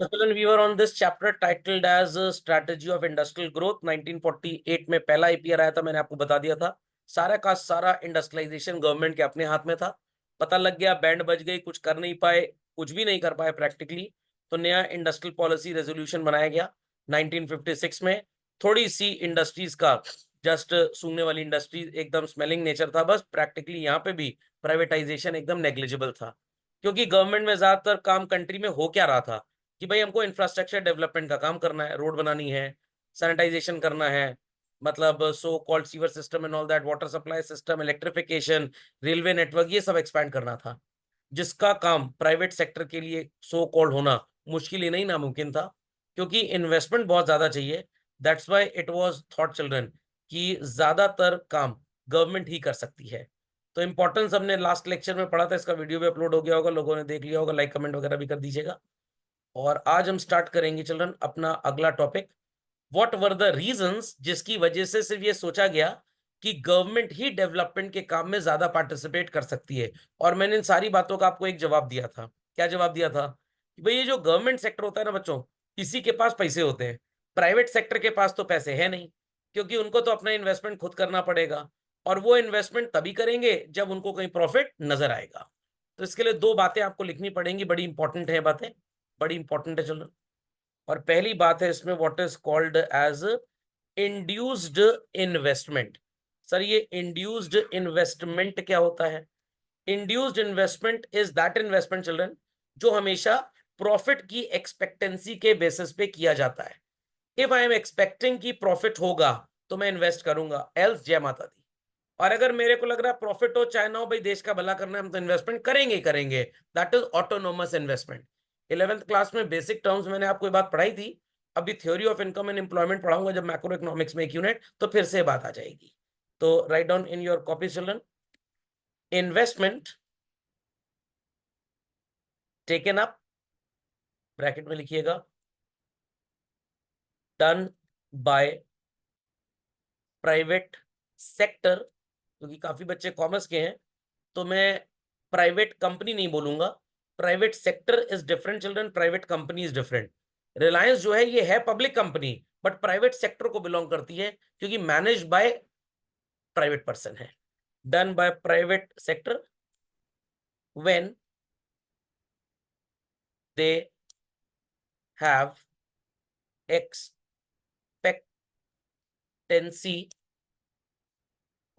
So children, we were on this chapter titled as Strategy of Industrial Growth. 1948 में पहला EPR आया था, मैंने आपको बता दिया था। सारा का सारा इंडस्ट्रियलाइजेशन गवर्नमेंट के अपने हाथ में था। पता लग गया, बैंड बज गई, कुछ कर नहीं पाए, कुछ भी नहीं कर पाए प्रैक्टिकली। तो नया इंडस्ट्रियल पॉलिसी रेजोल्यूशन बनाया गया 1956 में। थोड़ी सी इंडस्ट्रीज का जस्ट सूंघने वाली इंडस्ट्रीज एकदम स्मेलिंग नेचर था, बस प्रैक्टिकली यहाँ पे भी प्राइवेटाइजेशन एकदम नेग्लिजिबल था। क्योंकि गवर्नमेंट में ज्यादातर काम कंट्री में हो क्या रहा था कि भाई हमको इंफ्रास्ट्रक्चर डेवलपमेंट का काम करना है, रोड बनानी है, सैनिटाइजेशन करना है, मतलब so called sewer system and all that, water supply system, electrification, railway network, ये सब एक्सपैंड करना था, जिसका काम प्राइवेट सेक्टर के लिए सो कॉल्ड होना मुश्किल ही नहीं नामुमकिन था, क्योंकि इन्वेस्टमेंट बहुत ज्यादा चाहिए। That's why it was thought children कि ज्यादातर काम गवर्नमेंट ही कर सकती है। तो इंपॉर्टेंस हमने लास्ट लेक्चर में पढ़ा था, इसका वीडियो भी अपलोड हो गया होगा, लोगों ने देख लिया होगा, लाइक कमेंट वगैरह भी कर दीजिएगा। और आज हम स्टार्ट करेंगे चिल्ड्रन अपना अगला topic, what were the reasons जिसकी वजह से सिर्फ ये सोचा गया कि गवर्नमेंट ही डेवलपमेंट के काम में ज्यादा पार्टिसिपेट कर सकती है। और मैंने इन सारी बातों का आपको एक जवाब दिया था। क्या जवाब दिया था? कि भाई ये जो गवर्नमेंट सेक्टर होता है ना बच्चों, इसी के पास पैसे होते हैं। प्राइवेट सेक्टर के पास तो पैसे है नहीं, क्योंकि उनको तो अपना इन्वेस्टमेंट खुद करना पड़ेगा, और वो इन्वेस्टमेंट तभी करेंगे जब उनको कहीं प्रॉफिट नजर आएगा। तो इसके लिए दो बातें आपको लिखनी पड़ेंगी, बड़ी इंपॉर्टेंट है बातें, बड़ी इंपॉर्टेंट है चिल्ड्रन। और पहली बात है इसमें, what is called as induced investment. Sir ये इंड्यूस्ड इन्वेस्टमेंट क्या होता है? Induced investment is that investment children जो हमेशा प्रॉफिट की एक्सपेक्टेंसी के बेसिस पे किया जाता है। इफ आई एम एक्सपेक्टिंग कि प्रॉफिट होगा तो मैं इन्वेस्ट करूंगा, एल्स जय माता दी। और अगर मेरे को लग रहा है प्रॉफिट हो चाहे ना हो, भाई देश का भला करना है, हम तो इन्वेस्टमेंट करेंगे ही करेंगे। That is autonomous investment. 11th class में बेसिक टर्म्स मैंने आपको ये बात पढ़ाई थी। अभी theory of income and employment पढ़ाऊंगा जब मैक्रो इकोनॉमिक्स में एक यूनिट, तो फिर से बात आ जाएगी। तो write down in your copy children, investment taken up, bracket में लिखिएगा, डन बाय प्राइवेट सेक्टर, क्योंकि काफी बच्चे कॉमर्स के हैं तो मैं प्राइवेट कंपनी नहीं बोलूंगा। Private sector is different children, private company is different. Reliance जो है ये है public company, but private sector को बिलोंग करती है, क्योंकि मैनेज बाय प्राइवेट पर्सन है। Done by private sector when they have expectancy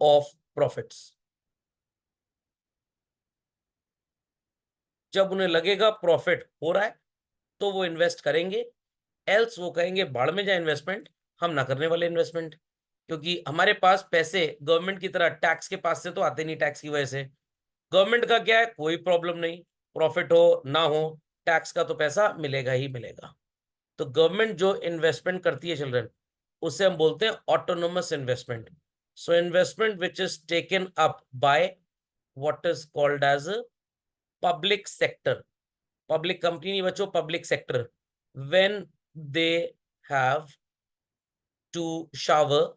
of profits. जब उन्हें लगेगा प्रॉफिट हो रहा है तो वो इन्वेस्ट करेंगे, एल्स वो कहेंगे बाढ़ में जाए इन्वेस्टमेंट, हम ना करने वाले इन्वेस्टमेंट। क्योंकि हमारे पास पैसे गवर्नमेंट की तरह टैक्स के पास से तो आते नहीं, टैक्स की वजह से। गवर्नमेंट का क्या है, कोई प्रॉब्लम नहीं, प्रॉफिट हो ना हो, टैक्स का तो पैसा मिलेगा ही मिलेगा। तो गवर्नमेंट जो इन्वेस्टमेंट करती है चिल्ड्रन, उसे हम बोलते हैं autonomous investment. So investment which is taken up by what is called as public sector, public company नहीं बच्चों, public sector, when they have to shower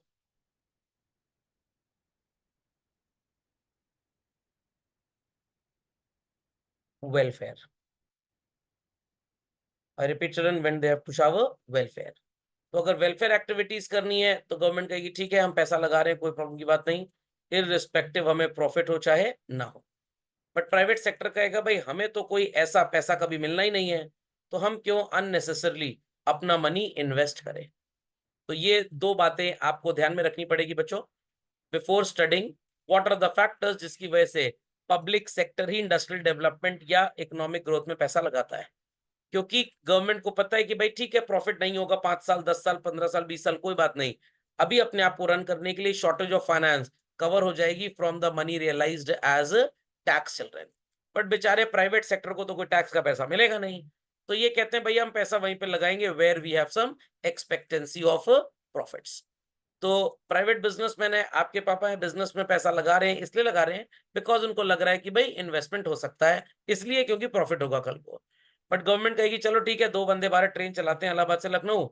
welfare. I repeat children, when they have to shower welfare. तो अगर welfare activities करनी है तो government कहेगी ठीक है हम पैसा लगा रहे हैं, कोई प्रॉब्लम की बात नहीं, इररिस्पेक्टिव हमें प्रॉफिट हो चाहे ना हो। बट प्राइवेट सेक्टर कहेगा भाई हमें तो कोई ऐसा पैसा कभी मिलना ही नहीं है, तो हम क्यों अननेसेसरली अपना मनी इन्वेस्ट करें। तो ये दो बातें आपको ध्यान में रखनी पड़ेगी बच्चों before studying what are the factors जिसकी वजह से पब्लिक सेक्टर ही इंडस्ट्रियल डेवलपमेंट या इकोनॉमिक ग्रोथ में पैसा लगाता है। क्योंकि गवर्नमेंट को पता है कि भाई ठीक है प्रॉफिट नहीं होगा 5 साल 10 साल 15 साल 20 साल, कोई बात नहीं, अभी अपने आप को रन करने के लिए शॉर्टेज ऑफ फाइनेंस कवर हो जाएगी from the money realised as tax children. But बेचारे प्राइवेट सेक्टर को तो कोई टैक्स का पैसा मिलेगा नहीं, तो ये कहते हैं भैया हम पैसा वहीं पे लगाएंगे where we have some expectancy of profits. तो प्राइवेट बिजनेसमैन है, आपके पापा है, बिजनेस में पैसा लगा रहे हैं, इसलिए लगा रहे हैं बिकॉज उनको लग रहा है कि भाई इन्वेस्टमेंट हो सकता है, इसलिए क्योंकि प्रॉफिट होगा कल को। बट गवर्नमेंट कहेगी चलो ठीक है 2 वंदे भारत ट्रेन चलाते हैं इलाहाबाद से लखनऊ,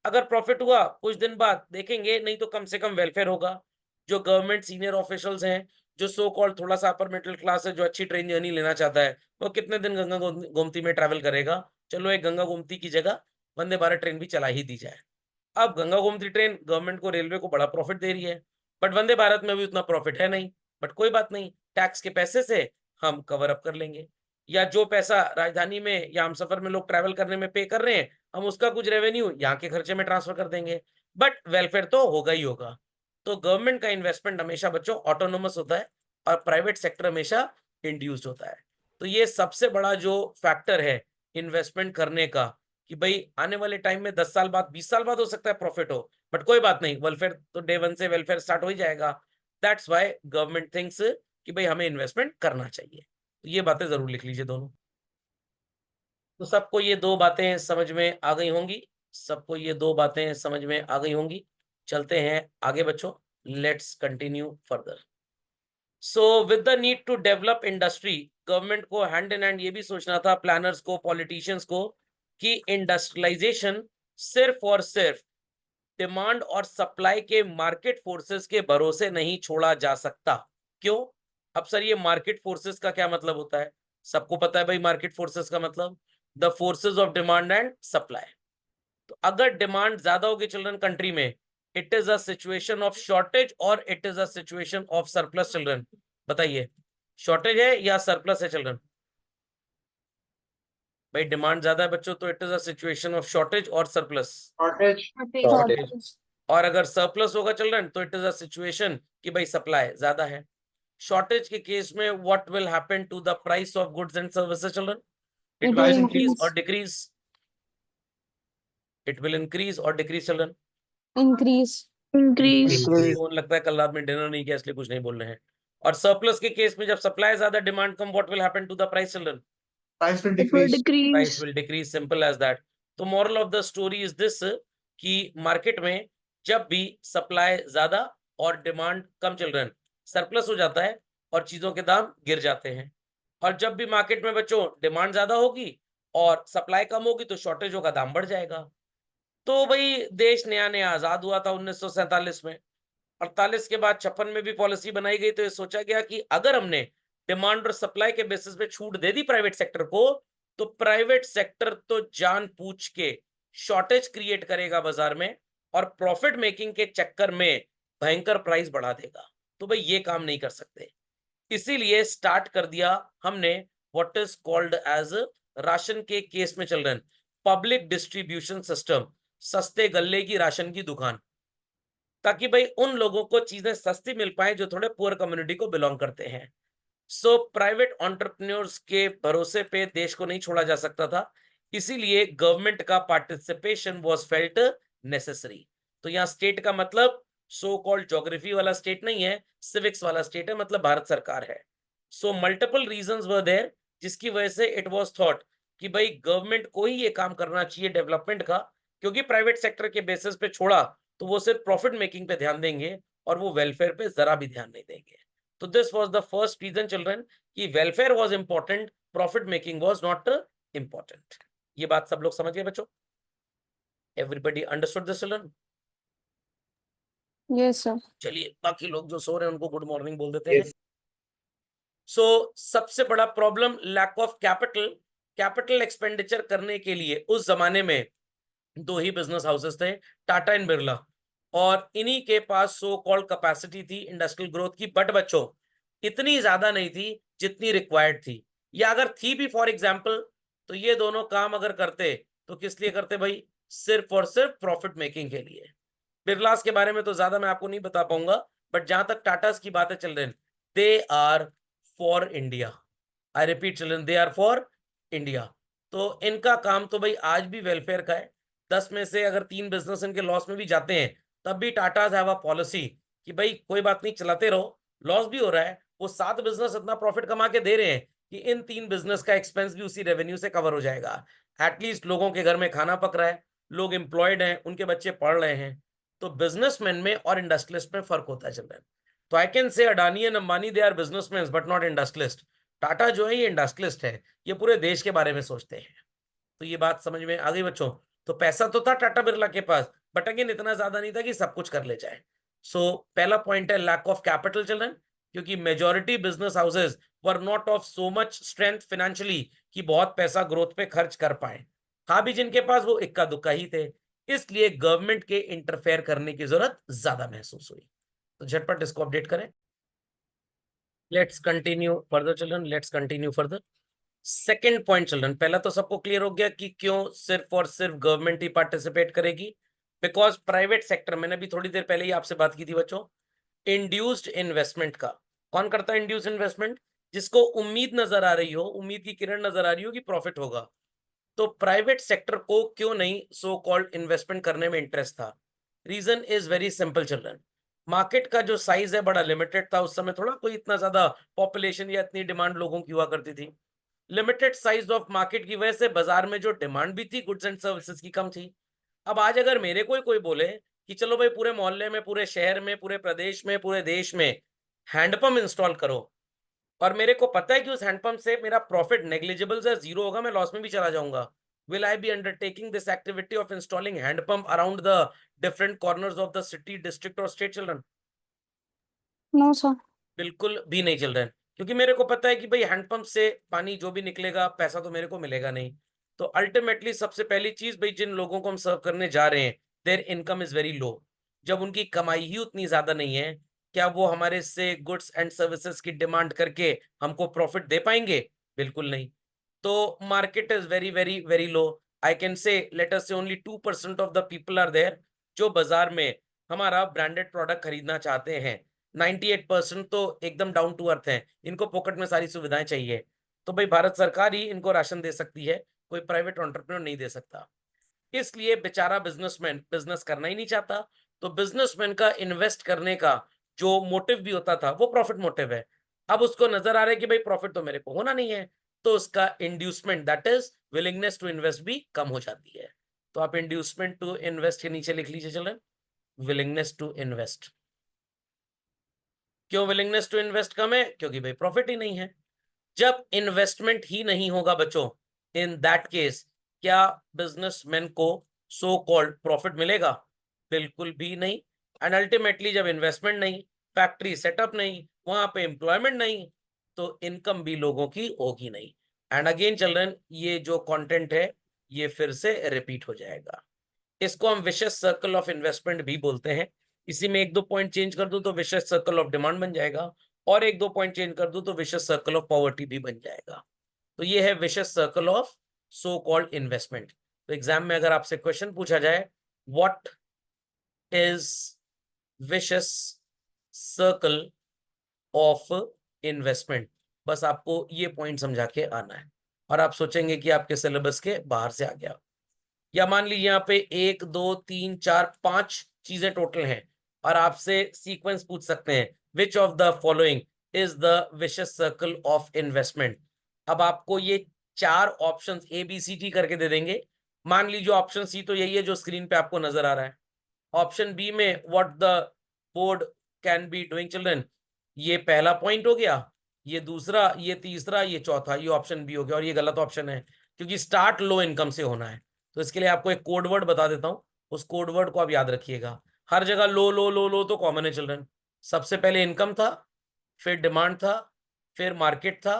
अगर प्रॉफिट हुआ कुछ दिन बाद देखेंगे, नहीं तो कम से कम वेलफेयर होगा। जो गवर्नमेंट सीनियर ऑफिशियल्स हैं जो सो कॉल्ड थोड़ा सा अपर मिडिल क्लास है, जो अच्छी ट्रेन जर्नी लेना चाहता है, वो कितने दिन गंगा गोमती में ट्रैवल करेगा? चलो एक गंगा गोमती की जगह वंदे भारत ट्रेन भी चला ही दी जाए। अब गंगा गोमती ट्रेन गवर्नमेंट को, रेलवे को बड़ा प्रॉफिट दे रही है, बट वंदे भारत में भी उतना प्रॉफिट है नहीं। बट कोई बात नहीं, टैक्स के पैसे से हम कवर अप कर लेंगे, या जो पैसा राजधानी में या हमसफर में लोग ट्रैवल करने में पे कर रहे हैं, हम उसका कुछ रेवेन्यू यहाँ के खर्चे में ट्रांसफर कर देंगे। बट वेलफेयर तो होगा ही होगा। तो गवर्नमेंट का इन्वेस्टमेंट हमेशा बच्चों ऑटोनोमस होता है और प्राइवेट सेक्टर हमेशा इंड्यूस्ड होता है। तो ये सबसे बड़ा जो फैक्टर है इन्वेस्टमेंट करने का, कि भाई आने वाले टाइम में 10 साल बाद, 20 साल बाद हो सकता है प्रॉफिट हो, बट कोई बात नहीं, वेलफेयर तो डे वन से वेलफेयर स्टार्ट हो ही जाएगा। दैट्स व्हाई गवर्नमेंट थिंक्स कि भाई हमें इन्वेस्टमेंट करना चाहिए। तो ये बातें जरूर लिख लीजिए दोनों। तो सबको ये दो बातें समझ में आ गई होंगी, सबको ये दो बातें समझ में आ गई होंगी। चलते हैं आगे बच्चों, let's continue further. So with the need to develop industry, government को हैंड इन हैंड ये भी सोचना था, प्लानर्स को, पॉलिटिशियंस को, कि इंडस्ट्रियलाइजेशन सिर्फ और सिर्फ डिमांड और सप्लाई के मार्केट फोर्सेस के भरोसे नहीं छोड़ा जा सकता। क्यों? अब सर ये मार्केट फोर्सेस का क्या मतलब होता है? सबको पता है भाई, मार्केट फोर्सेस का मतलब the forces of demand and supply. तो अगर डिमांड ज्यादा होगी चिल्ड्रन कंट्री में, it is a situation of shortage और it is a situation of surplus. Children बताइए, शॉर्टेज है या सरप्लस है चिल्ड्रन? भाई डिमांड ज्यादा है बच्चों, तो it is a situation of shortage और सरप्लस। शॉर्टेज। शॉर्टेज। और अगर सरप्लस होगा चिल्ड्रन, तो इट इज अ सिचुएशन कि भाई सप्लाई ज्यादा है। शॉर्टेज के केस में what will happen to the price of goods and services children? It It will will increase और increase. Decrease? It will increase और डिक्रीज चिल्ड्रन? Increase. Increase. तो लगता है कल रात में डिनर नहीं किया इसलिए कुछ नहीं बोल रहे हैं। और सरप्लस के केस में जब सप्लाई ज्यादा डिमांड कम, what will happen to the price children? Price will It will decrease. Price will decrease, simple as that. तो moral of the story is this, कि मार्केट में जब भी सप्लाई ज्यादा और डिमांड कम चिल्ड्रन, सरप्लस हो जाता है और चीजों के दाम गिर जाते हैं। और जब भी मार्केट में बच्चों डिमांड ज्यादा होगी और सप्लाई कम होगी, तो शॉर्टेजों का दाम बढ़ जाएगा। तो भाई देश नया नया आजाद हुआ था 1947 में, 48 के बाद 56 में भी पॉलिसी बनाई गई, तो ये सोचा गया कि अगर हमने डिमांड और सप्लाई के बेसिस पे छूट दे दी प्राइवेट सेक्टर को, तो प्राइवेट सेक्टर तो जान पूछ के शॉर्टेज क्रिएट करेगा बाजार में और प्रॉफिट मेकिंग के चक्कर में भयंकर प्राइस बढ़ा देगा। तो भाई ये काम नहीं कर सकते, इसीलिए स्टार्ट कर दिया हमने what is called as ration के केस में चिल्ड्रन पब्लिक डिस्ट्रीब्यूशन सिस्टम, सस्ते गल्ले की राशन की दुकान, ताकि भाई उन लोगों को चीजें सस्ती मिल पाए जो थोड़े पुअर कम्युनिटी को बिलोंग करते हैं। सो प्राइवेट एंटरप्रेन्योर्स के भरोसे पे देश को नहीं छोड़ा जा सकता था, इसीलिए गवर्नमेंट का पार्टिसिपेशन वाज फेल्ट नेसेसरी। तो यहाँ स्टेट का मतलब सो कॉल्ड ज्योग्राफी वाला स्टेट नहीं है, सिविक्स वाला स्टेट है, मतलब भारत सरकार है। So multiple reasons were there, जिसकी वजह से इट वाज थॉट कि भाई गवर्नमेंट को ही ये काम करना चाहिए डेवलपमेंट का, क्योंकि प्राइवेट सेक्टर के बेसिस पे छोड़ा तो वो सिर्फ प्रॉफिट मेकिंग पे ध्यान देंगे और वो वेलफेयर पे जरा भी ध्यान नहीं देंगे। तो this was the first reason children, कि welfare was important, profit making was not important. ये बात सब लोग समझ गए बच्चों? Everybody understood this children? Yes, sir. चलिए बाकी लोग जो सो रहे हैं उनको गुड मॉर्निंग बोल देते हैं। सो सबसे बड़ा problem lack of capital. Capital expenditure करने के लिए उस जमाने में दो ही बिजनेस हाउसेस थे, टाटा एंड बिरला, और इन्हीं के पास सो कॉल्ड कैपेसिटी थी इंडस्ट्रियल ग्रोथ की, बट बच्चों इतनी ज्यादा नहीं थी जितनी रिक्वायर्ड थी, या अगर थी भी फॉर एग्जांपल, तो ये दोनों काम अगर करते तो किस लिए करते भाई? सिर्फ और सिर्फ प्रॉफिट मेकिंग के लिए। बिरलास के बारे में तो ज्यादा मैं आपको नहीं बता पाऊंगा, बट जहां तक टाटास की बातें चल रही, they are for India. I repeat children, they are for India. तो इनका काम तो भाई आज भी वेलफेयर का है। 10 में से अगर 3 बिजनेस इनके लॉस में भी जाते हैं, तब भी टाटा हैव अ पॉलिसी कि भाई कोई बात नहीं, चलाते रहो, लॉस भी हो रहा है, वो 7 बिजनेस इतना प्रॉफिट कमा के दे रहे हैं कि इन 3 बिजनेस का एक्सपेंस भी उसी रेवेन्यू से कवर हो जाएगा। एटलीस्ट लोगों के घर में खाना पक रहा है, लोग एम्प्लॉयड हैं, उनके बच्चे पढ़ रहे हैं। तो बिजनेसमैन में और इंडस्ट्रियलिस्ट में फर्क होता है चिल्ड्रन। तो I can say Adani and Ambani they are businessman but not industrialist. Tata जो है ये इंडस्ट्रियलिस्ट है, ये पूरे देश के बारे में सोचते हैं। तो ये बात समझ में आ गई बच्चों? तो पैसा तो था टाटा बिरला के पास, बट अगेन इतना ज्यादा नहीं था कि सब कुछ कर ले जाए। सो पहला पॉइंट है लैक ऑफ कैपिटल चिल्ड्रन, क्योंकि majority business houses were not of so much strength financially कि बहुत पैसा ग्रोथ पे खर्च कर पाए। था भी जिनके पास वो इक्का दुक्का ही थे, इसलिए गवर्नमेंट के इंटरफेयर करने की जरूरत ज्यादा महसूस हुई। तो झटपट इसको अपडेट करें। Let's continue further children, let's continue further. Second point children, पहला तो सबको क्लियर हो गया कि क्यों सिर्फ और सिर्फ गवर्नमेंट ही पार्टिसिपेट करेगी। बिकॉज प्राइवेट सेक्टर, मैंने भी थोड़ी देर पहले ही आपसे बात की थी बच्चों, इंड्यूस्ड इन्वेस्टमेंट का। कौन करता है इंड्यूस्ड इन्वेस्टमेंट? जिसको उम्मीद नजर आ रही हो, उम्मीद की किरण नजर आ रही हो कि प्रॉफिट होगा। तो प्राइवेट सेक्टर को क्यों नहीं सो कॉल्ड इन्वेस्टमेंट करने में इंटरेस्ट था? Reason is very simple children. Market का जो साइज है बड़ा लिमिटेड था उस समय, थोड़ा कोई इतना ज्यादा पॉपुलेशन या इतनी डिमांड लोगों की हुआ करती थी। लिमिटेड साइज ऑफ मार्केट की वजह से बाजार में जो डिमांड भी थी गुड्स एंड सर्विसेज की कम थी। अब आज अगर मेरे कोई बोले कि चलो भाई पूरे मोहल्ले में, पूरे शहर में, पूरे प्रदेश में, पूरे देश में हैंडपंप इंस्टॉल करो, और मेरे को पता है कि उस हैंडपंप से मेरा प्रॉफिट नेग्लिजिबल से जीरो होगा, मैं लॉस में भी चला जाऊंगा, will I be undertaking this activity of installing hand pump around the different corners of the city, district और स्टेट चिल्ड्रन? No, sir. बिल्कुल भी नहीं चिल रहे हैं, क्योंकि मेरे को पता है कि भाई हैंडपंप से पानी जो भी निकलेगा पैसा तो मेरे को मिलेगा नहीं। तो अल्टीमेटली सबसे पहली चीज, भाई जिन लोगों को हम सर्व करने जा रहे हैं there income is very low. जब उनकी कमाई ही उतनी ज्यादा नहीं है, क्या वो हमारे से गुड्स एंड सर्विसेज की डिमांड करके हमको प्रॉफिट दे पाएंगे? बिल्कुल नहीं। तो market is very very very low. I can say let us say only 2% of the people are there जो बाजार में हमारा ब्रांडेड प्रोडक्ट खरीदना चाहते हैं। 98% तो एकदम डाउन टू अर्थ हैं, इनको पॉकेट में सारी सुविधाएं चाहिए। तो भाई भारत सरकार ही इनको राशन दे सकती है, कोई प्राइवेट एंटरप्रेन्योर नहीं दे सकता। इसलिए बेचारा बिजनेसमैन बिजनेस करना ही नहीं चाहता। तो बिजनेसमैन का इन्वेस्ट करने का जो मोटिव भी होता था वो प्रॉफिट मोटिव है। अब उसको नजर आ रहा है कि भाई प्रॉफिट तो मेरे को होना नहीं है, तो उसका inducement that is willingness to invest भी कम हो जाती है। तो आप इंड्यूसमेंट टू इन्वेस्ट के नीचे लिख लीजिए चलें, विलिंगनेस टू इन्वेस्ट। क्यों विलिंगनेस टू इन्वेस्ट कम है? क्योंकि भाई प्रॉफिट ही नहीं है। जब इन्वेस्टमेंट ही नहीं होगा बच्चों, इन दैट केस क्या बिजनेसमैन को सो कॉल्ड प्रॉफिट मिलेगा? बिल्कुल भी नहीं। एंड अल्टीमेटली जब इन्वेस्टमेंट नहीं, फैक्ट्री सेटअप नहीं, वहां पे एम्प्लॉयमेंट नहीं, तो इनकम भी लोगों की होगी नहीं। एंड अगेन चिल्ड्रन, ये जो कंटेंट है ये फिर से रिपीट हो जाएगा। इसको हम विशेष सर्कल ऑफ इन्वेस्टमेंट भी बोलते हैं। इसी में एक दो पॉइंट चेंज कर दूं तो विशेष सर्कल ऑफ डिमांड बन जाएगा, और एक दो पॉइंट चेंज कर दूं तो विशेष सर्कल ऑफ पॉवर्टी भी बन जाएगा। तो ये है vicious circle of so called investment. तो एग्जाम में अगर आपसे क्वेश्चन पूछा जाए what is vicious circle of investment, बस आपको ये पॉइंट समझा के आना है, और आप सोचेंगे कि आपके सिलेबस के बाहर से आ गया। या मान लीजिए यहाँ पे 1 2 3 4 5 चीजें टोटल हैं, और आपसे सीक्वेंस पूछ सकते हैं which of the following is the vicious circle of investment. अब आपको ये 4 ऑप्शंस ABCD करके दे देंगे। मान लीजिए ऑप्शन सी तो यही है जो स्क्रीन पे आपको नजर आ रहा है। ऑप्शन बी में what the board can be doing children, ये पहला पॉइंट हो गया, ये दूसरा, ये तीसरा, ये चौथा, ये ऑप्शन बी हो गया, और ये गलत ऑप्शन है क्योंकि स्टार्ट लो इनकम से होना है। तो इसके लिए आपको एक कोड वर्ड बता देता हूं, उस कोड वर्ड को आप याद रखिएगा। हर जगह लो लो लो लो तो कॉमन है चिल्ड्रन। सबसे पहले इनकम था, फिर डिमांड था, फिर मार्केट था,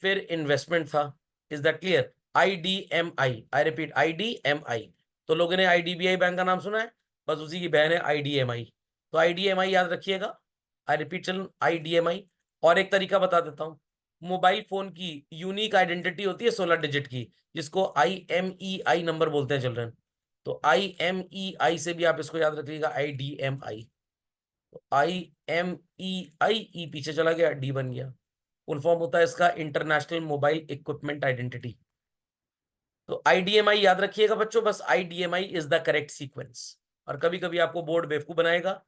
फिर इन्वेस्टमेंट था। Is that clear? IDMI, I repeat IDMI। तो लोगों ने IDBI बैंक का नाम सुना है, बस उसी की बहन है IDMI। तो IDMI याद रखिएगा। आई रिपीट चलो IDMI। और एक तरीका बता देता हूँ, मोबाइल फोन की यूनिक आइडेंटिटी होती है 16 डिजिट की, जिसको IMEI नंबर बोलते हैं चिल्ड्रन। तो IMEI से भी आप इसको याद रखिएगा IDMI। तो IMEI पीछे चला गया, डी बन गया। फुल फॉर्म होता है इसका इंटरनेशनल मोबाइल इक्विपमेंट आइडेंटिटी। तो IDMI याद रखिएगा बच्चों, बस IDMI is the correct sequence. और कभी कभी आपको बोर्ड बेवकूफ बनाएगा,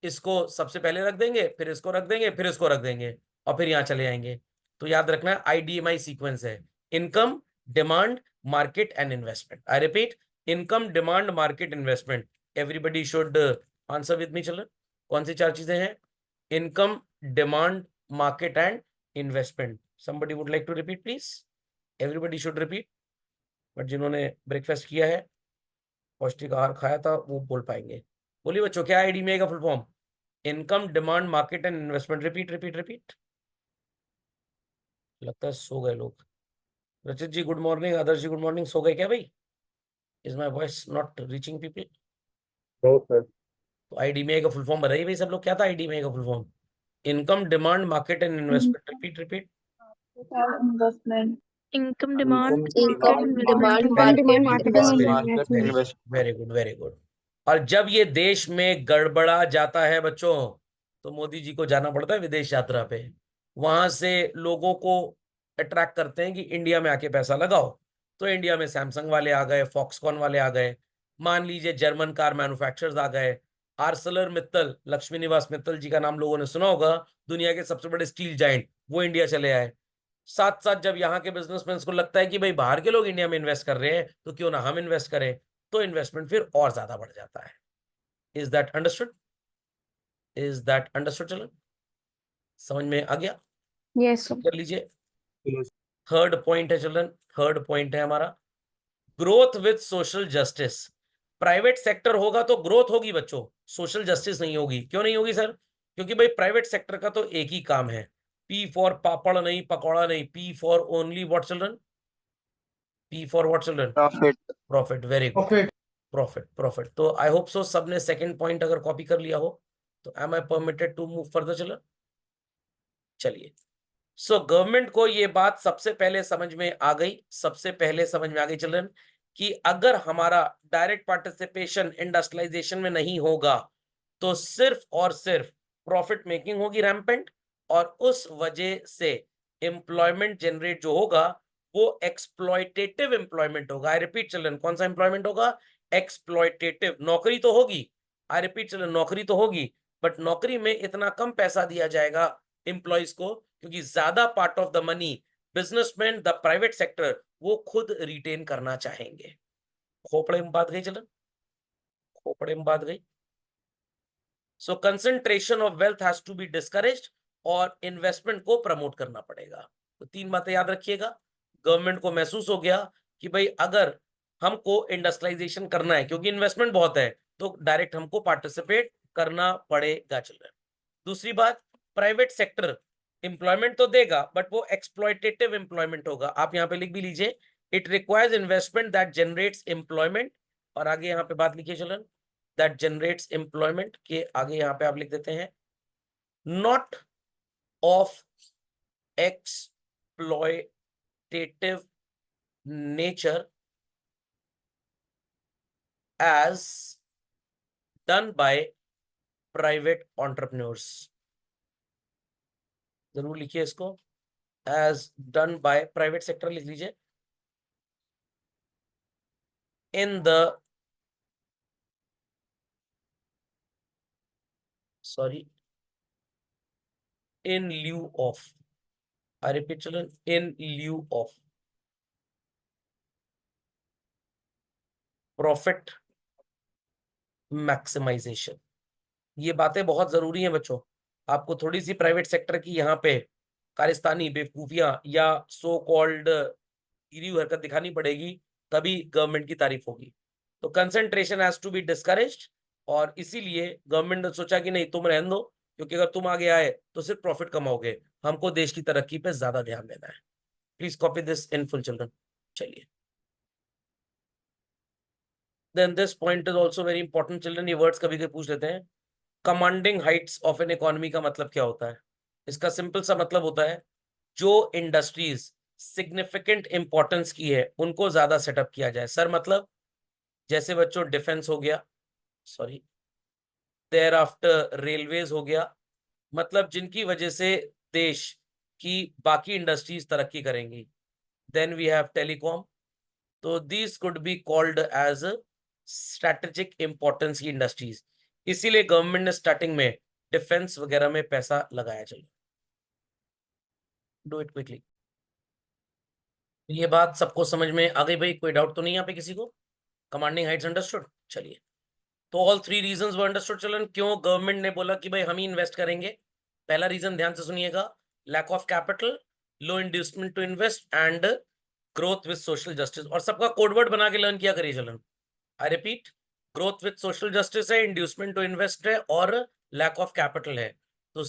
इसको सबसे पहले रख देंगे, फिर इसको रख देंगे, फिर इसको रख देंगे, और फिर यहाँ चले जाएंगे। तो याद रखना IDMI सीक्वेंस है income, demand, market and investment. I repeat, income, demand, market, investment. Everybody should answer with me children. कौन सी 4 चीजें हैं? Income, demand, market and investment. Somebody would like to repeat please? Everybody should repeat, but जिन्होंने breakfast किया है, पौष्टिक आहार खाया था, वो बोल पाएंगे। बोलिए बच्चों, क्या IDMI का full form? Income, demand, market and investment. Repeat repeat repeat. लगता है सो गए लोग। रचित जी गुड मॉर्निंग, आदर्श जी गुड मॉर्निंग। सो गए क्या भाई? Is my voice not reaching people? तो आईडीएमए का फुल फॉर्म बताइए भाई सब लोग, क्या था आईडीएमए का full form? Income, demand, market and investment. Repeat repeat. Investment. income, demand, income, market, demand, investment. Demand, market, marketing, investment. Very good very good. और जब ये देश में गड़बड़ा जाता है बच्चों, तो मोदी जी को जाना पड़ता है विदेश यात्रा पे। वहां से लोगों को अट्रैक्ट करते हैं कि इंडिया में आके पैसा लगाओ। तो इंडिया में सैमसंग वाले आ गए, फॉक्सकॉन वाले आ गए, मान लीजिए जर्मन कार मैन्युफैक्चरर्स आ गए, आर्सलर मित्तल, लक्ष्मी निवास मित्तल जी का नाम लोगों ने सुना होगा, दुनिया के सबसे बड़े स्टील जाइंट, वो इंडिया चले आए। साथ साथ जब यहाँ के बिजनेसमैन को लगता है कि भाई बाहर के लोग इंडिया में इन्वेस्ट कर रहे हैं, तो क्यों ना हम इन्वेस्ट करें, तो इन्वेस्टमेंट फिर और ज्यादा बढ़ जाता है। Is that understood? Is that understood? चलो समझ में आ गया? Yes sir. कर लीजिए। थर्ड पॉइंट है चिल्ड्रन, थर्ड पॉइंट है हमारा growth with social justice. Private sector होगा तो ग्रोथ होगी बच्चों, सोशल जस्टिस नहीं होगी। क्यों नहीं होगी सर? क्योंकि भाई प्राइवेट सेक्टर का तो एक ही काम है, पी फॉर पापड़ नहीं, पकौड़ा नहीं, P for only what children? P for what children? Profit. Profit. Very good. Profit profit. तो आई होप सो सबने सेकंड पॉइंट अगर कॉपी कर लिया हो तो am I permitted to move further children? चलिए। सो गवर्नमेंट को ये बात सबसे पहले समझ में आ गई, सबसे पहले समझ में आ गई चिल्ड्रन कि अगर हमारा डायरेक्ट पार्टिसिपेशन इंडस्ट्रियलाइजेशन में नहीं होगा तो सिर्फ और सिर्फ प्रॉफिट मेकिंग होगी रैम्पेंट, और उस वजह से एम्प्लॉयमेंट जनरेट जो होगा वो एक्सप्लॉयटेटिव एम्प्लॉयमेंट होगा। आई रिपीट चिल्ड्रन, कौन सा एम्प्लॉयमेंट होगा? एक्सप्लॉयटेटिव। नौकरी तो होगी, आई रिपीट चिल्ड्रन, नौकरी तो होगी, बट नौकरी में इतना कम पैसा दिया जाएगा एम्प्लॉयज को, क्योंकि ज्यादा part of the money businessman, the private sector, वो खुद रिटेन करना चाहेंगे। खोपड़े में बात गई चलन, खोपड़े में बात गई। So concentration of wealth has to be discouraged और इन्वेस्टमेंट को प्रमोट करना पड़ेगा। तो तीन बातें याद रखिएगा। गवर्नमेंट को महसूस हो गया कि भाई अगर हमको इंडस्ट्रियलाइजेशन करना है, क्योंकि इन्वेस्टमेंट बहुत है, तो डायरेक्ट हमको पार्टिसिपेट करना पड़ेगा चिल्ड्रन। दूसरी बात, प्राइवेट सेक्टर एम्प्लॉयमेंट तो देगा बट वो एक्सप्लॉयटेटिव एम्प्लॉयमेंट होगा। आप यहाँ पे लिख भी लीजिए, it requires investment that generates employment, और आगे यहाँ पे बात लिखिए चिल्ड्रन, दैट जनरेट्स एम्प्लॉयमेंट के आगे यहाँ पे आप लिख देते हैं not of exploitative nature as done by private entrepreneurs। जरूर लिखिए इसको, as done by private sector लिख लीजिए, in the sorry in lieu of, I repeat children, in lieu of profit maximisation. ये बातें बहुत जरूरी हैं बच्चों। आपको थोड़ी सी प्राइवेट सेक्टर की यहाँ पे कारिस्तानी बेवकूफियां या सो कॉल्ड गिरी हुई हरकत दिखानी पड़ेगी, तभी गवर्नमेंट की तारीफ होगी। तो concentration has to be discouraged, और इसीलिए गवर्नमेंट ने सोचा कि नहीं तुम रहने दो, क्योंकि अगर तुम आगे आए तो सिर्फ प्रॉफिट कमाओगे, हमको देश की तरक्की पे ज्यादा ध्यान देना है। Please copy this in full children. चलिए, then this point is also very important children. ये वर्ड्स कभी कभी पूछ लेते हैं, commanding heights of an economy का मतलब क्या होता है? इसका सिंपल सा मतलब होता है जो इंडस्ट्रीज सिग्निफिकेंट इंपॉर्टेंस की है उनको ज्यादा सेटअप किया जाए। सर मतलब जैसे बच्चों डिफेंस हो गया, सॉरी, देयर आफ्टर रेलवेज हो गया, मतलब जिनकी वजह से देश की बाकी इंडस्ट्रीज तरक्की करेंगी। देन वी हैव टेलीकॉम, तो these could be called as strategic importance की इंडस्ट्रीज। इसीलिए गवर्नमेंट ने स्टार्टिंग में डिफेंस वगैरह में पैसा लगाया। चलो डू इट क्विकली। ये बात सबको समझ में आ गई भाई? कोई डाउट तो नहीं यहाँ पे किसी को? Commanding Heights understood? चलिए, तो ऑल थ्री रीजंस वर अंडरस्टूड चिल्ड्रन। क्यों गवर्नमेंट ने बोला कि भाई हम ही इन्वेस्ट करेंगे? पहला रीजन ध्यान से सुनिएगा, lack of capital, low inducement to invest and growth with social justice. और सबका कोडवर्ड बना के लर्न किया करिए children. I repeat, growth with social justice है, इंड्यूसमेंट टू इन्वेस्ट है, और लैक ऑफ कैपिटल है, तो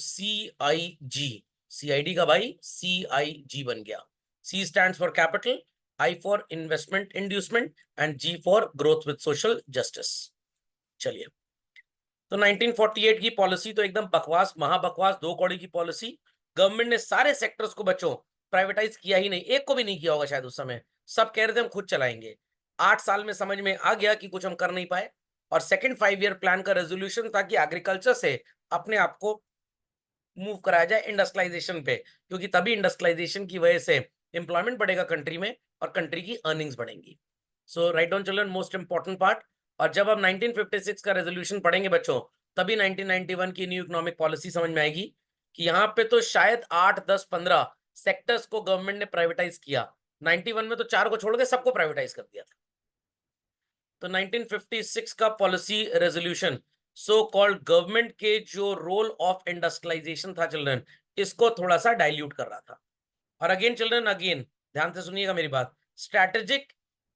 CIG का भाई CIG बन गया। C stands for capital, I for investment inducement and G for growth with social justice. चलिए, तो 1948 की पॉलिसी तो एकदम बकवास, महाबकवास, 2 कौड़ी की पॉलिसी। गवर्नमेंट ने सारे सेक्टर्स को बच्चों प्राइवेटाइज किया ही नहीं, एक को भी नहीं किया होगा शायद उस समय। सब कह रहे थे हम खुद चलाएंगे। 8 साल में समझ में आ गया कि कुछ हम कर नहीं पाए, और सेकंड 5 ईयर प्लान का रेजोल्यूशन था कि एग्रीकल्चर से अपने आप को मूव कराया जाए इंडस्ट्रियलाइजेशन पे, क्योंकि तभी इंडस्ट्रियलाइजेशन की वजह से एम्प्लॉयमेंट बढ़ेगा कंट्री में और कंट्री की अर्निंग्स बढ़ेंगी। So write down children, most important part. और जब हम 1956 का रेजोल्यूशन पढ़ेंगे बच्चों, तभी 1991 की न्यू इकोनॉमिक पॉलिसी समझ में आएगी कि यहाँ पे तो शायद 8, 10, 15 सेक्टर्स को गवर्नमेंट ने प्राइवेटाइज किया। 91 में तो 4 को छोड़ के सबको प्राइवेटाइज कर दिया था। तो 1956 का policy resolution so called government के जो रोल ऑफ इंडस्ट्रियलाइजेशन था चिल्ड्रन, इसको थोड़ा सा डाइल्यूट कर रहा था। और अगेन चिल्ड्रन, अगेन ध्यान से सुनिएगा मेरी बात, स्ट्रैटेजिक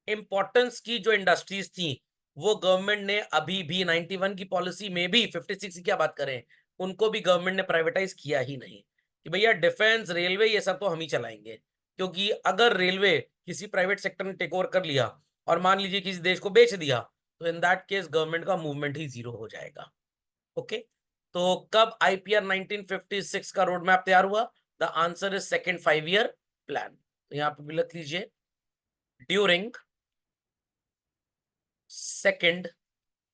इंपॉर्टेंस की जो इंडस्ट्रीज थी वो गवर्नमेंट ने अभी भी 91 की पॉलिसी में भी, 56 की क्या बात करें, उनको भी गवर्नमेंट ने प्राइवेटाइज किया ही नहीं कि भैया डिफेंस, रेलवे, ये सब तो हम ही चलाएंगे। क्योंकि अगर रेलवे किसी प्राइवेट सेक्टर ने टेक ओवर कर लिया और मान लीजिए किसी देश को बेच दिया, तो इन दैट केस गवर्नमेंट का मूवमेंट ही जीरो हो जाएगा। ओके, तो कब IPR 1956 का रोड मैप तैयार हुआ? The answer is second 5 year plan. तो यहां पे भी लिख लीजिए, ड्यूरिंग सेकेंड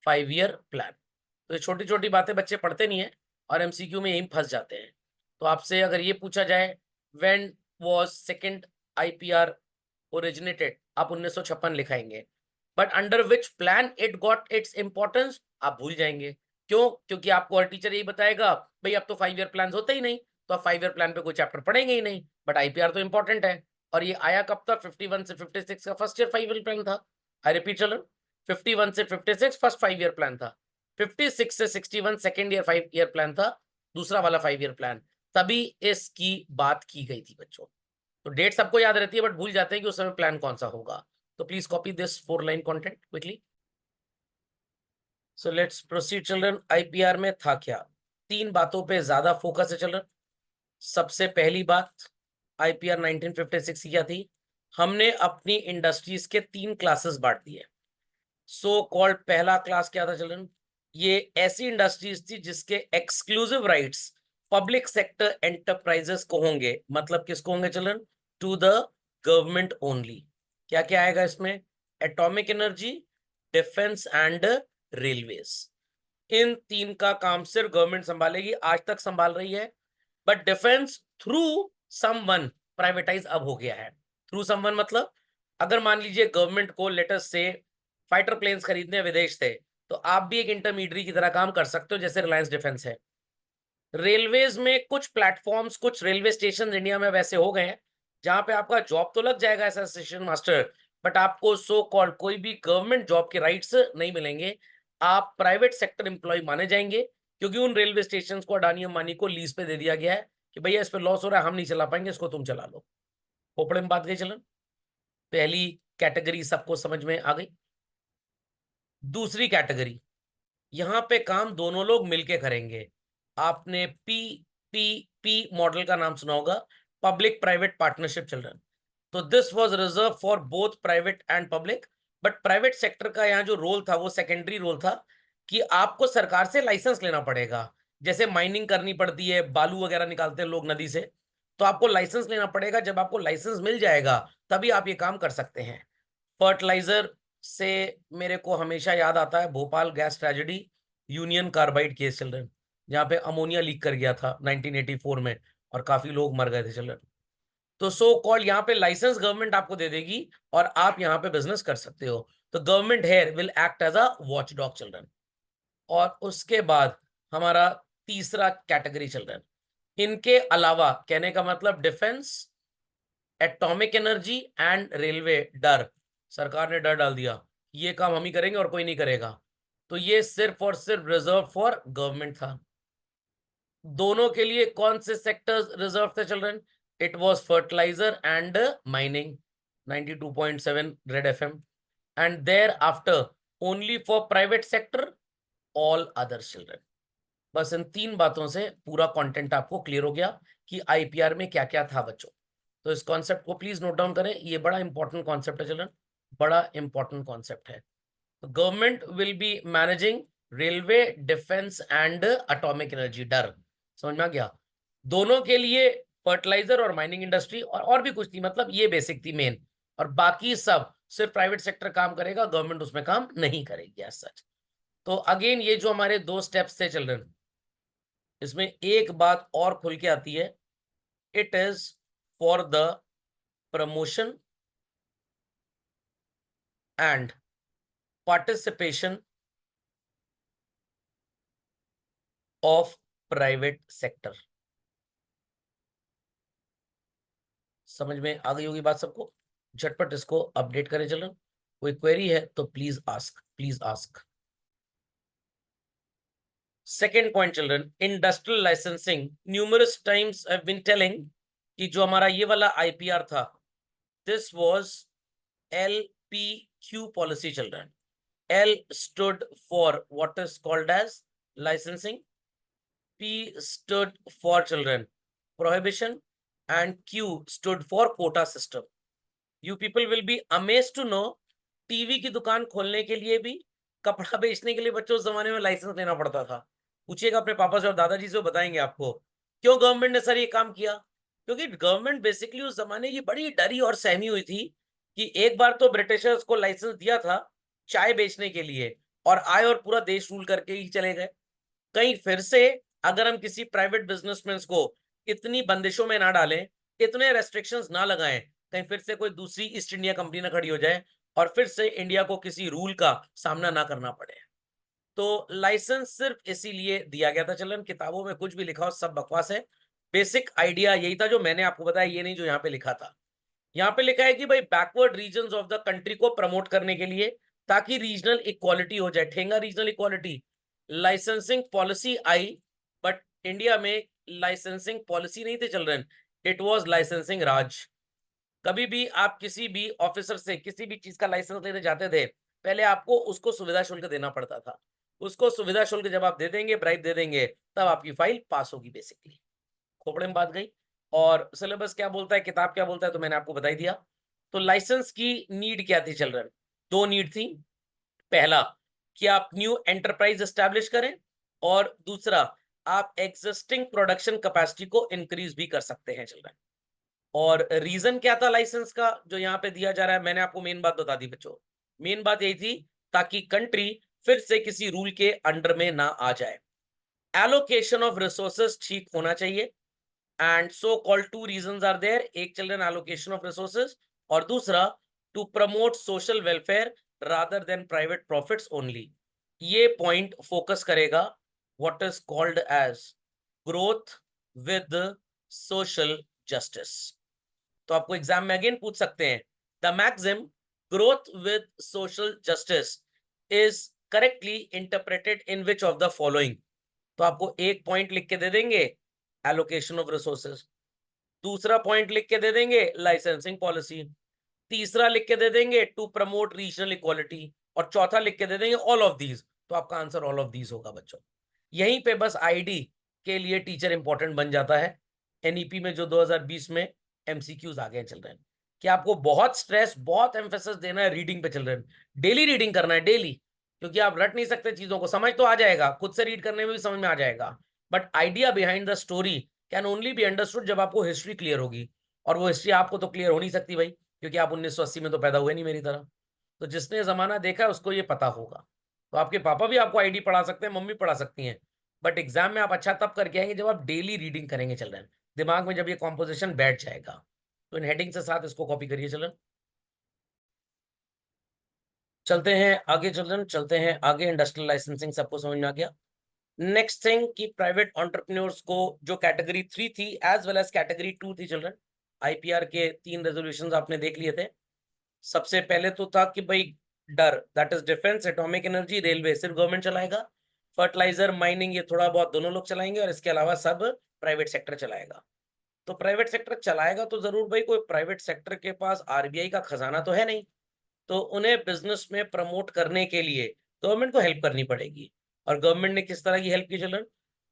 5 ईयर प्लान। तो ये छोटी छोटी बातें बच्चे पढ़ते नहीं है और MCQ में यही फंस जाते हैं। तो आपसे अगर ये पूछा जाए when was second IPR originated, आप 1956 लिखाएंगे, but under which plan it got its importance आप भूल जाएंगे। क्यों? क्योंकि आपको हर टीचर यही बताएगा भाई अब तो 5 ईयर प्लान होते ही नहीं, तो आप 5 ईयर प्लान पे कोई चैप्टर पढ़ेंगे ही नहीं। बट IPR तो इंपॉर्टेंट है, और ये आया कब तक? 51 से 56 का फर्स्ट ईयर 5 ईयर प्लान था। आई रिपीट चिल्ड्रन, 51 से 56 फर्स्ट 5 ईयर प्लान था, 56 से 61 सेकेंड ईयर 5 ईयर प्लान था, दूसरा वाला 5 ईयर प्लान। तभी इसकी बात की गई थी बच्चों। तो डेट सबको याद रहती है बट भूल जाते हैं कि उस समय प्लान कौन सा होगा। तो please copy this 4 line content quickly. So let's proceed children. IPR में था क्या? 3 बातों पे ज्यादा फोकस है चिल्ड्रन। सबसे पहली बात, IPR 1956 की क्या थी? हमने अपनी इंडस्ट्रीज के 3 क्लासेस बांट दिए। सो कॉल्ड पहला क्लास क्या था चिल्ड्रन? ये ऐसी इंडस्ट्रीज थी जिसके exclusive rights public sector enterprises को होंगे। मतलब किसको होंगे children? To the government only. क्या क्या आएगा इसमें? Atomic energy, defence and railways. इन 3 का काम सिर्फ गवर्नमेंट संभालेगी, आज तक संभाल रही है। But defence through someone privatise अब हो गया है। थ्रू समवन मतलब अगर मान लीजिए गवर्नमेंट को लेटेस्ट से फाइटर प्लेन्स खरीदने विदेश से, तो आप भी एक इंटरमीडियरी की तरह काम कर सकते हो, जैसे रिलायंस डिफेंस है। रेलवेज में कुछ प्लेटफॉर्म्स, कुछ रेलवे स्टेशन इंडिया में वैसे हो गए हैं जहां पे आपका जॉब तो लग जाएगा एज स्टेशन मास्टर, बट आपको सो कॉल्ड कोई भी गवर्नमेंट जॉब के राइट्स नहीं मिलेंगे। आप प्राइवेट सेक्टर एम्प्लॉय माने जाएंगे, क्योंकि उन रेलवे स्टेशन को अडानी अंबानी को लीज पे दे दिया गया है कि भैया इस पे लॉस हो रहा है, हम नहीं चला पाएंगे, इसको तुम चला लो। खोपड़े में बात गई चलन। पहली कैटेगरी सबको समझ में आ गई। दूसरी कैटेगरी, यहां पे काम दोनों लोग मिलके करेंगे। आपने PPP मॉडल का नाम सुना होगा, पब्लिक प्राइवेट पार्टनरशिप चिल्ड्रन। तो this was reserve for both private and public. But private sector का यहाँ जो रोल था वो सेकेंडरी रोल था कि आपको सरकार से लाइसेंस लेना पड़ेगा। जैसे माइनिंग करनी पड़ती है, बालू वगैरह निकालते हैं लोग नदी से, तो आपको लाइसेंस लेना पड़ेगा। जब आपको लाइसेंस मिल जाएगा तभी आप ये काम कर सकते हैं। फर्टिलाइजर से मेरे को हमेशा याद आता है Bhopal gas tragedy, union carbide case children, जहाँ पे अमोनिया लीक कर गया था 1984 में और काफी लोग मर गए थे चिल्ड्रन। तो सो कॉल यहाँ पे लाइसेंस गवर्नमेंट आपको दे देगी और आप यहाँ पे बिजनेस कर सकते हो। तो government here will act as a watchdog children. और उसके बाद हमारा तीसरा कैटेगरी चिल्ड्रन, इनके अलावा, कहने का मतलब defence, atomic energy and railway, डर, सरकार ने डर डाल दिया ये काम हम ही करेंगे और कोई नहीं करेगा, तो ये सिर्फ और सिर्फ रिजर्व फॉर गवर्नमेंट था। दोनों के लिए कौन से सेक्टर्स रिजर्व थे children? It was fertiliser and mining, 92.7 red FM, and thereafter only for private sector all other children। बस इन 3 बातों से पूरा कंटेंट आपको क्लियर हो गया कि आईपीआर में क्या-क्या था बच्चों। तो इस कॉन्सेप्ट को प्लीज नोट डाउन करें, ये बड़ा इंपॉर्टेंट कॉन्सेप्ट है चिल्ड्रन, बड़ा इंपॉर्टेंट कॉन्सेप्ट है। Government will be managing railway, defence and atomic energy. डर समझ में आ गया? दोनों के लिए फर्टिलाइजर और माइनिंग इंडस्ट्री और भी कुछ थी, मतलब ये बेसिक थी मेन, और बाकी सब सिर्फ प्राइवेट सेक्टर काम करेगा, गवर्नमेंट उसमें काम नहीं करेगी एज सच। तो अगेन ये जो हमारे 2 स्टेप्स थे चिल्ड्रन, इसमें एक बात और खुल के आती है, it is for the promotion and participation of private sector. समझ में आ गई होगी बात सबको? झटपट इसको अपडेट करें चलो। कोई क्वेरी है तो please ask, please ask. Second point children, industrial licensing. Numerous times I have been telling कि जो हमारा ये वाला आईपीआर था, this was LPQ policy children. L stood for what is called as licensing, P stood for children prohibition, and Q stood for quota system. You people will be amazed to know, TV की दुकान खोलने के लिए भी, कपड़ा बेचने के लिए बच्चों उस जमाने में लाइसेंस लेना पड़ता था। पूछिएगा अपने पापा से और दादाजी से, वो बताएंगे आपको क्यों गवर्नमेंट ने सर ये काम किया। क्योंकि गवर्नमेंट बेसिकली उस जमाने की बड़ी डरी और सहमी हुई थी कि एक बार तो ब्रिटिशर्स को लाइसेंस दिया था चाय बेचने के लिए, और आए और पूरा देश रूल करके ही चले गए। कहीं फिर से अगर हम किसी प्राइवेट बिजनेसमैन को इतनी बंदिशों में ना डालें, इतने रेस्ट्रिक्शंस ना लगाएं, कहीं फिर से कोई दूसरी ईस्ट इंडिया कंपनी ना खड़ी हो जाए और फिर से इंडिया को किसी रूल का सामना ना करना पड़े। तो लाइसेंस सिर्फ इसीलिए दिया गया था चलन, किताबों में कुछ भी लिखा हो सब बकवास है। बेसिक आइडिया यही था जो मैंने आपको बताया, ये नहीं जो यहाँ पे लिखा था। यहाँ पे लिखा है कि भाई backward regions of the country को प्रमोट करने के लिए, ताकि रीजनल इक्वालिटी हो जाए। ठेंगा रीजनल इक्वालिटी, लाइसेंसिंग पॉलिसी आई, बट इंडिया में लाइसेंसिंग पॉलिसी नहीं थे children, it was licensing raj. कभी भी आप किसी भी ऑफिसर से किसी भी चीज का लाइसेंस लेने जाते थे, पहले आपको उसको सुविधा शुल्क देना पड़ता था। उसको सुविधा शुल्क जब आप दे देंगे, ब्राइब दे देंगे, तब आपकी फाइल पास होगी बेसिकली। खोपड़े में बात गई। और सिलेबस क्या बोलता है, किताब क्या बोलता है, तो मैंने आपको बता ही दिया। तो लाइसेंस की नीड क्या थी चिल्ड्रन? 2 नीड थी। पहला कि आप न्यू एंटरप्राइज एस्टैब्लिश करें, और दूसरा आप एग्जिस्टिंग प्रोडक्शन कैपेसिटी को इंक्रीज भी कर सकते हैं चिल्ड्रन। और रीजन क्या था लाइसेंस का जो यहाँ पे दिया जा रहा है? मैंने आपको मेन बात बता दी बच्चों। मेन बात यही थी ताकि कंट्री फिर से किसी रूल के अंडर में ना आ जाए। एलोकेशन ऑफ रिसोर्सेस ठीक होना चाहिए, and so called 2 reasons are there. एक चिल्ड्रन एलोकेशन ऑफ रिसोर्सेस, और दूसरा to promote social welfare rather than private profits only. ये पॉइंट फोकस करेगा what is called as growth with social justice. तो आपको एग्जाम में अगेन पूछ सकते हैं, the maxim growth with social justice is correctly interpreted in which of the following. तो आपको एक पॉइंट लिख के दे देंगे एलोकेशन ऑफ रिसोर्सेज, दूसरा पॉइंट लिख के दे देंगे लाइसेंसिंग पॉलिसी, तीसरा लिख के दे देंगे टू प्रमोट रीजनल इक्वालिटी, और चौथा लिख के दे देंगे ऑल ऑफ दीज। तो आपका आंसर ऑल ऑफ दीज होगा बच्चों। यहीं पे बस आईडी के लिए टीचर इंपॉर्टेंट बन जाता है। एनईपी में जो 2020 में एमसीक्यूज आ गए चल रहे हैं कि आपको बहुत स्ट्रेस, बहुत एम्फेसिस देना है रीडिंग पे चिल्ड्रन। डेली रीडिंग करना है, डेली, क्योंकि आप रट नहीं सकते चीजों को। समझ तो आ जाएगा, खुद से रीड करने में भी समझ में आ जाएगा, but idea behind the story can only be understood जब आपको हिस्ट्री क्लियर होगी। और वो हिस्ट्री आपको तो क्लियर हो नहीं सकती भाई, क्योंकि आप 1980 में तो पैदा हुए नहीं मेरी तरह। तो जिसने जमाना देखा है उसको ये पता होगा। तो आपके पापा भी आपको आईडी पढ़ा सकते हैं, मम्मी पढ़ा सकती हैं, बट एग्जाम में आप अच्छा तब करके आएंगे जब आप डेली रीडिंग करेंगे चिल्ड्रन, दिमाग में जब ये कॉम्पोजिशन बैठ जाएगा। तो इन हेडिंग से साथ इसको कॉपी करिए चिल्ड्रन। चलते हैं आगे चिल्ड्रन, चलते हैं आगे। इंडस्ट्रियल लाइसेंसिंग सबको समझ में आ गया। नेक्स्ट थिंग कि प्राइवेट एंटरप्रेन्योर्स को जो कैटेगरी 3 थी एज वेल एज कैटेगरी 2 थी चिल्ड्रन, आईपीआर के 3 रेजोल्यूशंस आपने देख लिए थे। सबसे पहले तो था कि भाई डर, that is defence, atomic energy, railway सिर्फ गवर्नमेंट चलाएगा, फर्टिलाइजर, माइनिंग ये थोड़ा बहुत दोनों लोग चलाएंगे, और इसके अलावा सब प्राइवेट सेक्टर चलाएगा। तो प्राइवेट सेक्टर चलाएगा तो जरूर भाई, कोई प्राइवेट सेक्टर के पास आरबीआई का खजाना तो है नहीं, तो उन्हें बिजनेस में प्रमोट करने के लिए गवर्नमेंट को हेल्प करनी पड़ेगी। और गवर्नमेंट ने किस तरह की हेल्प की चिल्ड्रन?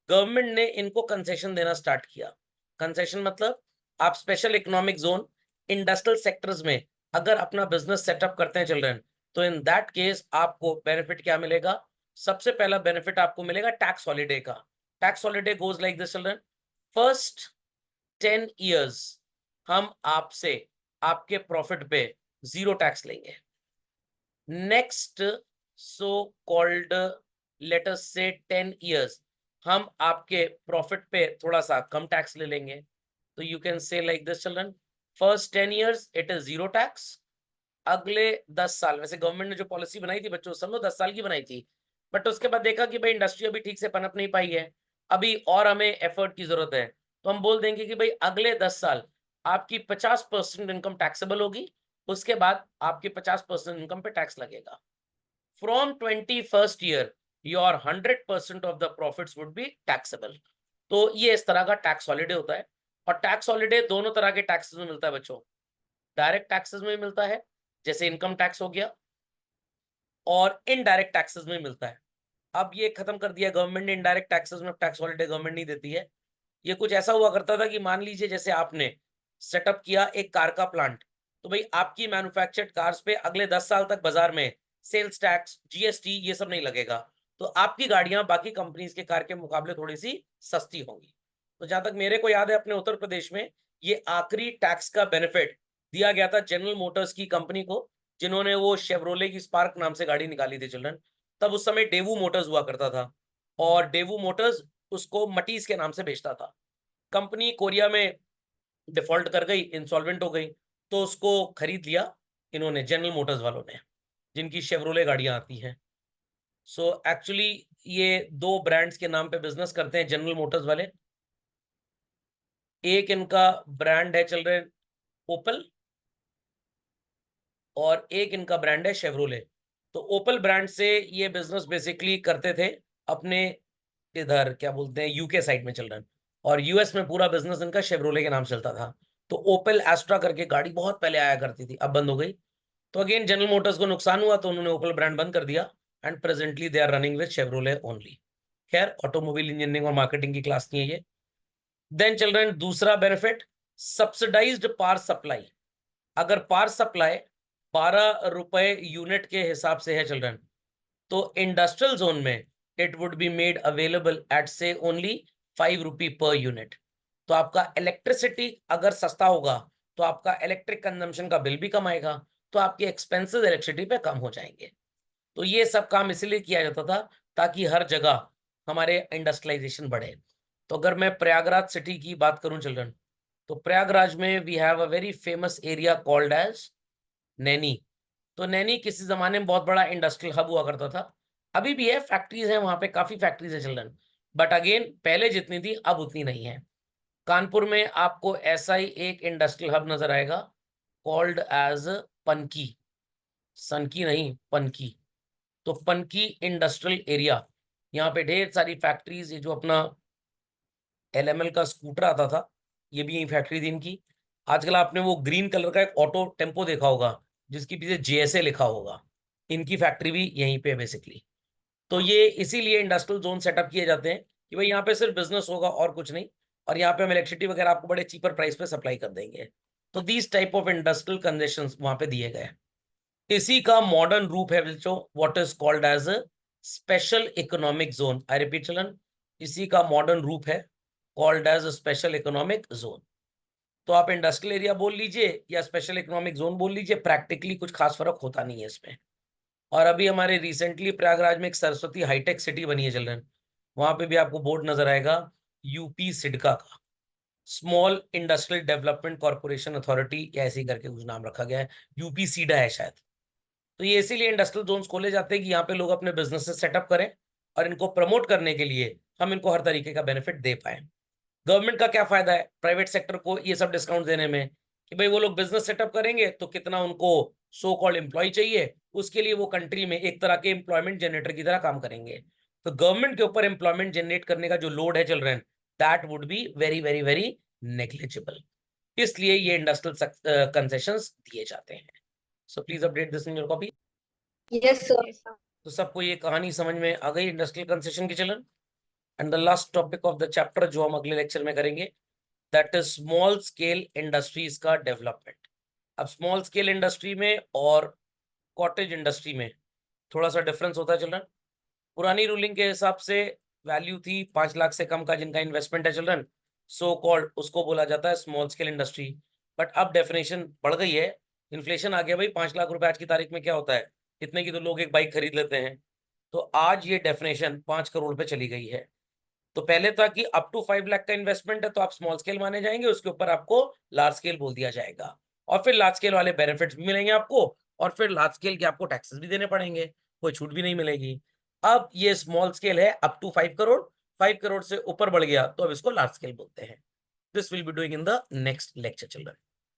गवर्नमेंट ने इनको कंसेशन देना स्टार्ट किया। कंसेशन मतलब आप special economic zone industrial sectors में अगर अपना बिजनेस सेटअप करते हैं चिल्ड्रन, तो इन दैट केस आपको बेनिफिट क्या मिलेगा? सबसे पहला बेनिफिट आपको मिलेगा टैक्स हॉलिडे का। Tax holiday goes like this children, first 10 years हम आपसे आपके प्रॉफिट पे 0 टैक्स लेंगे। Next so called late us से 10 years हम आपके प्रॉफिट पे थोड़ा सा कम टैक्स ले लेंगे। तो you can say like this children, first 10 years it is 0 tax. अगले 10 साल, वैसे गवर्नमेंट ने जो पॉलिसी बनाई थी बच्चों समझो 10 साल की बनाई थी, बट उसके बाद देखा कि भाई इंडस्ट्री अभी ठीक से पनप नहीं पाई है, अभी और हमें एफर्ट की जरूरत है, तो हम बोल देंगे कि भाई अगले 10 साल आपकी 50% इनकम टैक्सेबल होगी, उसके बाद आपके 50% इनकम पे टैक्स लगेगा। From 21st year your 100% of the profits would be taxable. तो ये इस तरह का टैक्स हॉलिडे होता है। और टैक्स हॉलिडे दोनों तरह के टैक्सेस में मिलता है बच्चों, डायरेक्ट टैक्सेस में मिलता है जैसे इनकम टैक्स हो गया, और इनडायरेक्ट टैक्सेस में मिलता है। अब ये खत्म कर दिया गवर्नमेंट ने इनडायरेक्ट टैक्सेस में, टैक्स हॉलिडे गवर्नमेंट नहीं देती है। ये कुछ ऐसा हुआ करता था कि मान लीजिए जैसे आपने सेटअप किया एक कार का प्लांट, तो भाई आपकी मैन्युफैक्चर्ड कार्स पे अगले 10 साल तक बाजार में सेल्स टैक्स, जीएसटी ये सब नहीं लगेगा, तो आपकी गाड़ियां बाकी कंपनीज के कार के मुकाबले थोड़ी सी सस्ती होंगी। तो जहां तक मेरे को याद है अपने उत्तर प्रदेश में ये आखिरी टैक्स का बेनिफिट दिया गया था जनरल मोटर्स की कंपनी को, जिन्होंने वो शेवरोले की स्पार्क नाम से गाड़ी निकाली थी चिल्ड्रन। तब उस समय डेवू मोटर्स हुआ करता था, और डेवू मोटर्स उसको मटीज के नाम से बेचता था। कंपनी कोरिया में डिफॉल्ट कर गई, इंसॉल्वेंट हो गई, तो उसको खरीद लिया इन्होंने, जनरल मोटर्स वालों ने, जिनकी शेवरोले गाड़ियां आती हैं। सो एक्चुअली ये दो ब्रांड्स के नाम पे बिजनेस करते हैं जनरल मोटर्स वाले। एक इनका ब्रांड है चल रहे ओपल, और एक इनका ब्रांड है शेवरोले। तो ओपल ब्रांड से ये बिजनेस बेसिकली करते थे अपने इधर क्या बोलते हैं यूके साइड में चिल्ड्रन, और यूएस में पूरा बिजनेस इनका शेवरोले के नाम चलता था। तो ओपल एस्ट्रा करके गाड़ी बहुत पहले आया करती थी, अब बंद हो गई। तो अगेन जनरल मोटर्स को नुकसान हुआ तो उन्होंने ओपल ब्रांड बंद कर दिया, and presently they are running with Chevrolet only. खैर ऑटोमोबाइल इंजीनियरिंग और मार्केटिंग की क्लास नहीं है ये। देन चिल्ड्रन दूसरा बेनिफिट, सब्सिडाइज्ड पावर सप्लाई। अगर पावर सप्लाई 12 रुपए यूनिट के हिसाब से है चिल्ड्रन, तो इंडस्ट्रियल जोन में it would be made available at say only 5 rupee per unit. तो आपका इलेक्ट्रिसिटी अगर सस्ता होगा तो आपका इलेक्ट्रिक कंजम्पशन का बिल भी कम आएगा, तो आपके एक्सपेंसेस इलेक्ट्रिसिटी पे कम हो जाएंगे। तो ये सब काम इसलिए किया जाता था ताकि हर जगह हमारे इंडस्ट्रियलाइजेशन बढ़े। तो अगर मैं प्रयागराज सिटी की बात करूं चिल्ड्रन, तो प्रयागराज में we have a very famous area called as Naini. तो नैनी किसी जमाने में बहुत बड़ा इंडस्ट्रियल हब हुआ करता था, अभी भी है, फैक्ट्रीज हैं वहां पे, काफी फैक्ट्रीज है चिल्ड्रन, बट अगेन पहले जितनी थी अब उतनी नहीं है। कानपुर में आपको ऐसा ही एक इंडस्ट्रियल हब नजर आएगा कॉल्ड एज पनकी, सनकी नहीं पनकी। तो पनकी इंडस्ट्रियल एरिया, यहाँ पे ढेर सारी फैक्ट्रीज, ये जो अपना एलएमएल का स्कूटर आता था ये भी यही फैक्ट्री थी इनकी। आजकल आपने वो ग्रीन कलर का एक ऑटो टेम्पो देखा होगा जिसके पीछे जेएसए लिखा होगा, इनकी फैक्ट्री भी यहीं पे बेसिकली। तो ये इसीलिए इंडस्ट्रियल जोन सेटअप किए जाते हैं कि भाई यहाँ पे सिर्फ बिजनेस होगा और कुछ नहीं, और यहाँ पे हम इलेक्ट्रिसिटी वगैरह आपको बड़े चीपर प्राइस पे सप्लाई कर देंगे। तो these type of industrial congestion वहां पे दिए गए। इसी का मॉडर्न रूप है बच्चों what is called as special economic zone. I repeat चलन, इसी का मॉडर्न रूप है called as special economic zone. तो आप इंडस्ट्रियल एरिया बोल लीजिए या स्पेशल इकोनॉमिक जोन बोल लीजिए, प्रैक्टिकली कुछ खास फर्क होता नहीं है इसमें। और अभी हमारे रिसेंटली प्रयागराज में एक सरस्वती हाईटेक सिटी बनी है चिल्ड्रन, वहां पे भी आपको बोर्ड नजर आएगा यूपी सिडका का, small industrial development corporation authority या ऐसे ही करके कुछ नाम रखा गया है, यूपी सीडा है शायद। तो ये इसीलिए इंडस्ट्रियल जोन्स खोले जाते हैं कि यहाँ पे लोग अपने बिजनेस सेटअप करें, और इनको प्रमोट करने के लिए हम इनको हर तरीके का बेनिफिट दे पाए। गवर्नमेंट का क्या फायदा है प्राइवेट सेक्टर को ये सब डिस्काउंट देने में, कि भाई वो लोग बिजनेस सेटअप करेंगे तो कितना उनको सो कॉल्ड एम्प्लॉय चाहिए, उसके लिए वो कंट्री में एक तरह के एम्प्लॉयमेंट जनरेटर की तरह काम करेंगे। तो गवर्नमेंट के ऊपर एम्प्लॉयमेंट जनरेट करने का जो लोड है children, that would be very very very negligible. इसलिए ये इंडस्ट्रियल कंसेशंस दिए जाते हैं। So please update this in your copy. Yes, sir. तो सबको ये कहानी समझ में आ गई इंडस्ट्रियल कंसेशन की चलन? And the last topic of the chapter जो हम अगले लेक्चर में करेंगे, that is small scale industries का डेवलपमेंट। अब स्मॉल स्केल इंडस्ट्री में और कॉटेज इंडस्ट्री में थोड़ा सा डिफरेंस होता है चिल्ड्रन। पुरानी रूलिंग के हिसाब से वैल्यू थी 5 लाख से कम का जिनका इन्वेस्टमेंट है चिल्ड्रन, सो कॉल्ड उसको बोला जाता है स्मॉल स्केल इंडस्ट्री। बट अब डेफिनेशन बढ़ गई है, इन्फ्लेशन आ गया भाई। 5 लाख रुपए आज की तारीख में क्या होता है, इतने की तो लोग एक बाइक खरीद लेते हैं। तो आज ये डेफिनेशन 5 करोड़ पे चली गई है। तो पहले था कि अप टू 5 लाख का इन्वेस्टमेंट है तो आप स्मॉल स्केल माने जाएंगे, उसके ऊपर आपको लार्ज स्केल बोल दिया जाएगा, और फिर लार्ज स्केल वाले बेनिफिट्स भी मिलेंगे आपको, और फिर लार्ज स्केल के आपको टैक्सेस भी देने पड़ेंगे, कोई छूट भी नहीं मिलेगी। अब ये स्मॉल स्केल है अप टू 5 करोड़, 5 करोड़ से ऊपर बढ़ गया तो अब इसको लार्ज स्केल बोलते हैं। This will be doing in the next lecture children.